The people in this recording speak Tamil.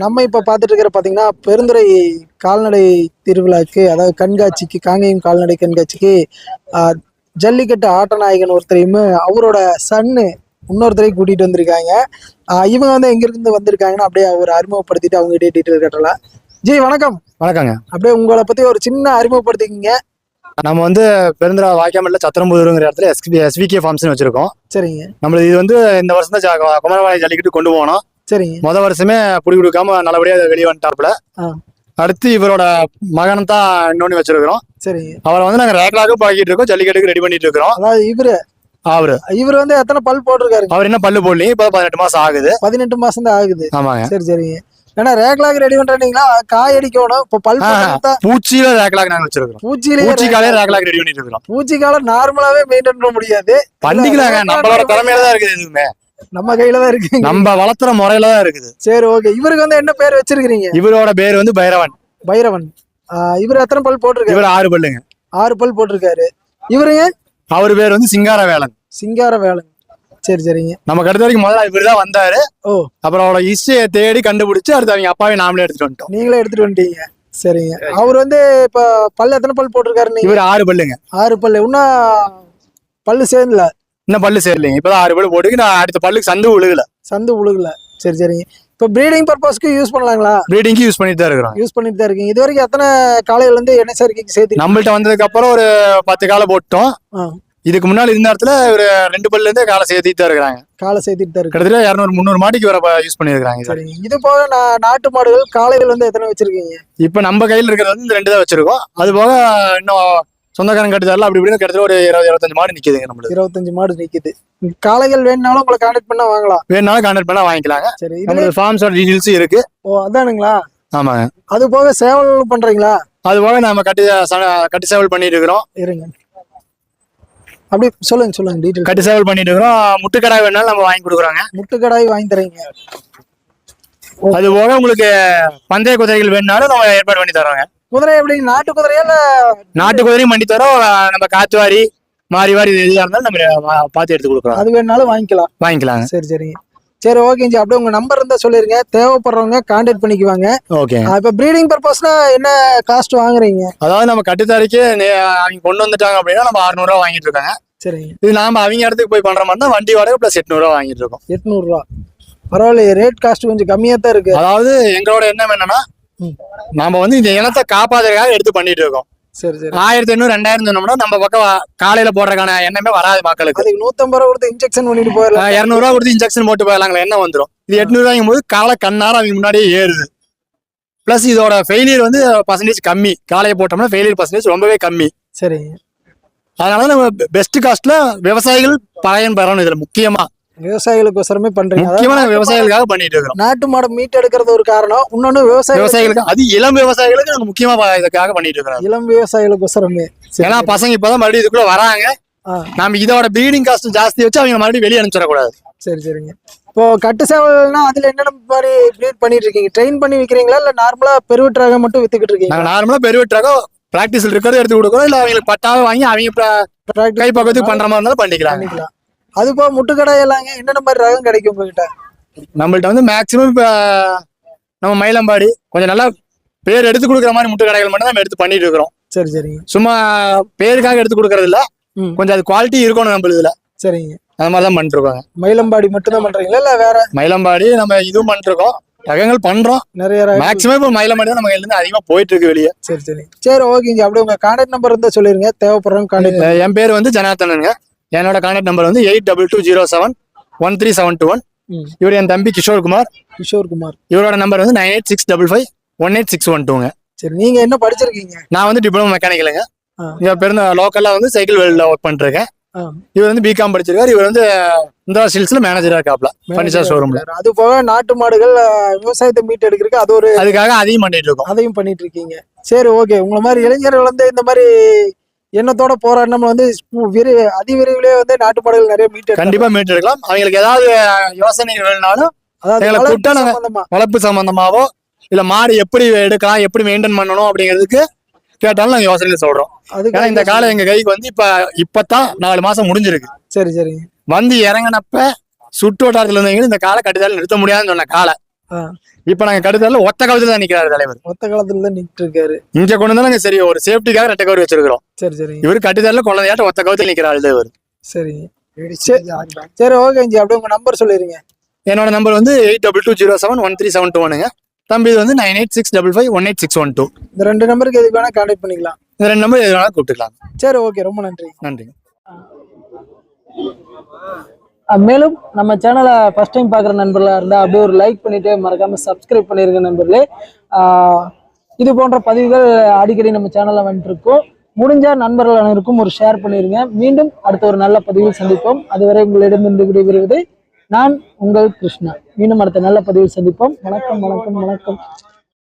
நம்ம இப்போ பார்த்துட்டு இருக்கிற பார்த்தீங்கன்னா பெருந்துறை கால்நடை திருவிழாக்கு, அதாவது கண்காட்சிக்கு, காங்கேயம் கால்நடை கண்காட்சிக்கு ஜல்லிக்கட்டு ஆட்டநாயகன் ஒருத்தரையும் அவரோட சன்னு இன்னொருத்தரையும் கூட்டிகிட்டு வந்திருக்காங்க. இவங்க வந்து எங்கிருந்து வந்திருக்காங்கன்னு அப்படியே ஒரு அறிமுகப்படுத்திட்டு அவங்ககிட்ட டீட்டெயில் கேட்டலாம். ஜி வணக்கம். வணக்கங்க. அப்படியே உங்களை பற்றி ஒரு சின்ன அறிமுகப்படுத்திக்கிங்க. நம்ம வந்து பெருந்துறை வாய்க்காமல்ல சத்திரம்புதூருங்கிற இடத்துல SVK ஃபார்ம்ஸ்னு வச்சிருக்கோம். சரிங்க. நம்மளுக்கு இது வந்து இந்த வருஷம் தான் குமரபாளையம் ஜல்லிக்கட்டு கொண்டு போனோம். சரிங்க. முத வருஷமே புடி கொடுக்காம நல்லபடியாக வெளியே வந்துட்டாப்புல. அடுத்து இவரோட மகன் தான் இன்னொன்னு வச்சிருக்கிறோம். சரிங்க. அவரை வந்து நாங்க ரேக்லாக்கும் பாக்கிட்டு இருக்கோம், ஜல்லிக்கட்டுக்கு ரெடி பண்ணிட்டு இருக்கிறோம். அதாவது இவர் வந்து எத்தனை பல் போட்டிருக்காரு? அவர் என்ன பல்லு போடலீங்க, இப்போ 18 மாசம் ஆகுது. 18 மாசம் தான் ஆகுது. ஆமாங்க. சரி சரிங்க. ஏன்னா ரேக்லாக் ரெடி பண்றீங்களா? காய் அடிக்கணும். இப்போ பல் பூச்சியில ரேக்லாக் நாங்க வச்சிருக்கோம். பூச்சிக்காலே ரேக்லாக் ரெடி பண்ணிட்டு இருக்கோம். பூச்சிக்கால நார்மலாவே மெயின்டைன் பண்ண முடியாது. பண்ணிக்கலாங்க, நம்மளோட திறமையில தான் இருக்குது. எதுவுமே நம்ம கையில தான் இருக்கு, நம்ம வளர்த்துற முறையில தான் இருக்குது. சரி ஓகே. இவருக்கு வந்து என்ன பேர் வச்சிருக்கீங்க? இவரோட பேர் வந்து பைரவன். இவர் எத்தனை பல் போட்டிருக்காரு? இவர் 6 பல்லுங்க. 6 பல் போட்டிருக்காரு. இவருங்க? அவரு பேர் வந்து சிங்காரவேலன். சரி சரிங்க. நம்ம கடுத்த வரைக்கும் முதல்ல இவர் தான் வந்தாரு. அப்புறம் அவரோட ஹிஸ்டரியை தேடி கண்டுபிடிச்சு அடுத்து அவங்க அப்பாவே நாமளே எடுத்துட்டு வந்துட்டோம். நீங்களே எடுத்துட்டு வந்துட்டீங்க. சரிங்க. அவர் வந்து இப்ப பல்லு எத்தனை பல் போட்டிருக்காரு? இவர் 6 பல்லுங்க. 6 பல்லு. இன்னும் பல்லு சேர்ந்துல? இன்னும் பல்லு சேரலைங்க. இப்பதான் 6 பல்லு போட்டு நான் அடுத்த பல்லுக்கு சந்து உழுகல. சரி சரிங்க. இப்போ ப்ரீடிங் பர்பஸ்க்கு யூஸ் பண்ணலாங்களா? ப்ரீடிங்க்கு யூஸ் பண்ணிட்டு தான் இருக்கீங்க. இது வரைக்கும் எத்தனை காலையில இருந்து என்ன சேர்க்கை சேர்த்து? நம்மள்ட்ட வந்ததுக்கு அப்புறம் ஒரு 10 காலை போட்டோம். இதுக்கு முன்னாடி இந்த இடத்துல ஒரு 2 பல்ல இருந்தே காலை சேர்த்திட்டு தான் இருக்காங்க. கிட்டத்தட்ட 200-300 மாடிக்கு வர யூஸ் பண்ணிருக்காங்க. இது போக நாட்டு மாடுகள் காலையில வந்து எத்தனை வச்சிருக்கீங்க? இப்ப நம்ம கையில இருக்கிறது வந்து இந்த 2 தான் வச்சிருக்கோம். அது போக இன்னும் சொந்தக்காரன் கட்டுதாரில் அப்படி இப்படின்னு கிட்டத்தட்ட ஒரு 20-25 மாடு நிக்குதுங்க. நம்மளுக்கு 25 மாடு நிக்குது. காளைகள் வேணும்னாலும் உங்களை கான்டாக்ட் பண்ணா வாங்கலாம். கான்டாக்ட் பண்ணா வாங்கிக்கலாங்க. சரி. இது ஃபார்ம்ஸோட டீடைல்ஸும் இருக்கு. அதானுங்களா? ஆமாங்க. அது போக சேவல் பண்றீங்களா? அது போக நம்ம கட்டி சேவல் பண்ணிட்டு இருக்கிறோம். இருங்க அப்படி சொல்லுங்க டீடைல். கட்டி சேவல் பண்ணிட்டு இருக்கிறோம். முட்டுக்கடாய் வேணாலும் நம்ம வாங்கி கொடுக்குறாங்க. முட்டுக்கடாய் வாங்கி தரீங்க. அது போக உங்களுக்கு பந்தய குதிரைகள் வேணும்னாலும் நம்ம ஏற்பாடு பண்ணி தரோங்க. குதிரை எப்படி? நாட்டு குதிரையா? நாட்டு குதிரையும் பண்ணி தரோம். நம்ம காத்துவாரி மாறிவாரி எதுவாக இருந்தாலும் நம்ம பார்த்து எடுத்து கொடுக்குறோம். அது வேணாலும் வாங்கிக்கலாங்க. சரி சரிங்க. சரி ஓகே. அப்படியே உங்க நம்பர் இருந்தா சொல்லிருங்க, தேவைப்படுறவங்க கான்டாக்ட் பண்ணிக்குவாங்க. ஓகே. இப்ப ப்ரீடிங் பர்பஸ்னா என்ன காஸ்ட் வாங்குறீங்க? அதாவது நம்ம கட்டுத்தாரிக்கு அவங்க கொண்டு வந்துட்டாங்க அப்படின்னா நம்ம 600 ரூபா வாங்கிட்டு இருக்காங்க. சரிங்க. இது நாம அவங்க இடத்துக்கு போய் பண்ற மாதிரி தான் வண்டி வாடகை பிளஸ் 800 ரூபா வாங்கிட்டு இருக்கோம். 800 ரூபா. பரவாயில்ல, ரேட் காஸ்ட் கொஞ்சம் கம்மியா தான் இருக்கு. அதாவது எங்களோட எண்ணம் என்னன்னா, நாம வந்து இந்த இனத்தை காப்பாதுறதுக்காக எடுத்து பண்ணிட்டு இருக்கோம். சரி சரி. 1500-2000 சொன்னோம்னா நம்ம பக்கம் காலையில போடுறதுக்கான எண்ணமே வராது மக்களுக்கு. அதுக்கு 150 ரூபா கொடுத்து இன்ஜெக்ஷன் பண்ணிட்டு போயிடலாம். 200 ரூபா கொடுத்து இன்ஜெக்ஷன் போட்டு போயிடலாங்களா, எண்ணம் வந்துடும். இது 800 ரூபாய்க்கும் போது காலை கண்ணாரம் அவங்க முன்னாடியே ஏறுது. பிளஸ் இதோட ஃபெயிலியர் வந்து பர்சன்டேஜ் கம்மி. காலையை போட்டோம்னா ஃபெயிலியர் பர்சன்டேஜ் ரொம்பவே கம்மி. சரி. அதனால நம்ம பெஸ்ட் காஸ்ட்ல விவசாயிகள் பயன் பெறணும். இதுல முக்கியமா விவசாயிகளுக்கு பண்றீங்க. முக்கியமான விவசாயிகளுக்காக பண்ணிட்டு இருக்கோம். நாட்டு மாடு மீட் எடுக்கிறது ஒரு காரணம். இன்னொன்னு விவசாயிகளுக்கு, அது இளம் விவசாயிகளுக்கு நாங்க முக்கியமா இதுக்காக பண்ணிட்டு இருக்கோம். இளம் விவசாயிகளுக்கு ஏன்னா பசங்க இப்பதான் மறுபடியும் இதுக்குள்ள வராங்க. நாம இதோட ப்ரீடிங் காஸ்ட் ஜாஸ்தி வச்சு அவங்க மறுபடியும் வெளியே அனுப்பிச்சிடக்கூடாது. சரி சரிங்க. இப்போ கட்டு சேவல்னா அதுல என்னென்ன மாதிரி ப்ரீட் பண்ணிட்டு இருக்கீங்க? ட்ரெயின் பண்ணி விக்கிறீங்களா இல்ல நார்மலா பெருவெட்டாக மட்டும் வித்துக்கிட்டு இருக்கீங்க? நாங்க நார்மலா பெருவெட்டாக பிராக்டிஸ்ல இருக்கிறத எடுத்து கொடுக்குறோம். இல்ல அவங்களுக்கு பட்டாவை வாங்கி அவங்க கை பக்கத்துக்கு பண்ற மாதிரி இருந்தாலும் பண்ணிக்கலாம். அது போக முட்டுக்கடாய் எல்லாங்க என்னென்ன மாதிரி ரகம் கிடைக்கும் உங்ககிட்ட? நம்மள்ட்ட வந்து மேக்சிமம் இப்ப நம்ம மயிலம்பாடி கொஞ்சம் நல்லா பேர் எடுத்து கொடுக்குற மாதிரி முட்டுக்கடைகள் மட்டும் நம்ம எடுத்து பண்ணிட்டு இருக்கிறோம். சரி சரிங்க. சும்மா பேருக்காக எடுத்து கொடுக்கறது இல்ல, கொஞ்சம் அது குவாலிட்டி இருக்கணும் நம்ம இதுல. சரிங்க. அது மாதிரிதான் பண்ணிட்டு இருக்காங்க. மயிலம்பாடி மட்டும் தான் பண்றீங்களா இல்ல வேற? மயிலம்பாடி நம்ம இதுவும் பண்ணிட்டு இருக்கோம், ரகங்கள் பண்றோம். நிறைய மேக்சிமம் இப்ப மயிலம்பாடி தான் நம்ம கையில இருந்து அதிகமா போயிட்டு இருக்கு வெளியே. சரி சரி. சரி ஓகேங்க. அப்படியே உங்க கான்டாக்ட் நம்பர் இருந்தா சொல்லிருங்க, தேவைப்படுறவங்க கான்டாக்ட். என் பேர் வந்து ஜனார்த்தனனுங்க. என்னோட கான்டாக்ட் நம்பர் வந்து 8220713721. இவர் என் தம்பி கிஷோர் குமார். இவரோட நம்பர் வந்து 9865518612. சரி. நீங்க என்ன படிச்சிருக்கீங்க? நான் வந்து டிப்ளமோ மெக்கானிக்கலுங்க. இங்க பெருந்த லோக்கல்ல வந்து சைக்கிள் வெல்டில் ஒர்க் பண்ணிருக்கேன். இவர் வந்து பிகாம் படிச்சிருக்காரு. இவர் வந்து இந்திரா ஸ்டீல்ஸ்ல மேனேஜரா இருக்காப்ல, பர்னிச்சர் ஷோரூம்ல. அது போக நாட்டு மாடுகள் விவசாயத்தை மீட் எடுக்கிறதுக்கு அது ஒரு அதுக்காக அதையும் பண்ணிட்டு இருக்கீங்க. சரி ஓகே. உங்களை மாதிரி இளைஞர்கள் வந்து இந்த மாதிரி எண்ணத்தோட போராட்டம் வந்து அதிவிரைவிலே வந்து நாட்டு மாடுகள் நிறைய கண்டிப்பா மீட் எடுக்கலாம். அவங்களுக்கு ஏதாவது யோசனைகள் வேணும்னாலும் வளர்ப்பு சம்பந்தமாவோ இல்ல மாடு எப்படி எடுக்கலாம், எப்படி மெயின்டைன் பண்ணணும் அப்படிங்கிறதுக்கு கேட்டாலும் நாங்க யோசனை சொல்றோம். ஏன்னா இந்த காலம் எங்க கைக்கு வந்து இப்பதான் 4 மாசம் முடிஞ்சிருக்கு. சரி சரி. வந்து இறங்கினப்ப சுற்று வட்டாரத்துல இருந்தவங்க இந்த காலை கட்டுதால நிறுத்த முடியாதுன்னு சொன்ன காலை இப்ப நாங்க கட்டுத்தரல ஒத்த காலத்துல தான் நிக்கிறாரு தலைவர். ஒத்த காலத்துல தான் நின்று இருக்காரு. இங்க கொண்டு வந்து நாங்க சரி ஒரு சேஃப்டிக்காக ரெட்டை கவர் வச்சிருக்கிறோம். சரி. இவரு கட்டுத்தரல குழந்தையாட்ட ஒத்த காலத்துல நிக்கிறாரு தலைவர். சரி ஓகேங்க. அப்படியே உங்க நம்பர் சொல்லிருங்க. என்னோட நம்பர் வந்து 8220713721. தம்பி இது வந்து 9865551861. இந்த 2 நம்பருக்கு எதுக்கு வேணா கான்டாக்ட் பண்ணிக்கலாம். இந்த 2 நம்பர் எது வேணா கூப்பிட்டுக்கலாம். சரி ஓகே, ரொம்ப நன்றி. நன்றி. மேலும் நம்ம சேனலை ஃபர்ஸ்ட் டைம் பார்க்குற நண்பர்களாக இருந்தால் அப்படியே ஒரு லைக் பண்ணிட்டு மறக்காம சப்ஸ்கிரைப் பண்ணிருங்க நண்பர்களே. இது போன்ற பதிவுகள் அடிக்கடி நம்ம சேனலில் வந்துட்டு இருக்கோம். முடிஞ்ச நண்பர்கள் அனைவருக்கும் ஒரு ஷேர் பண்ணிருங்க. மீண்டும் அடுத்த ஒரு நல்ல பதிவில் சந்திப்போம். அதுவரை உங்களிடமிருந்து விடைபெறுவது நான் உங்கள் கிருஷ்ணா. மீண்டும் அடுத்த நல்ல பதிவில் சந்திப்போம். வணக்கம்.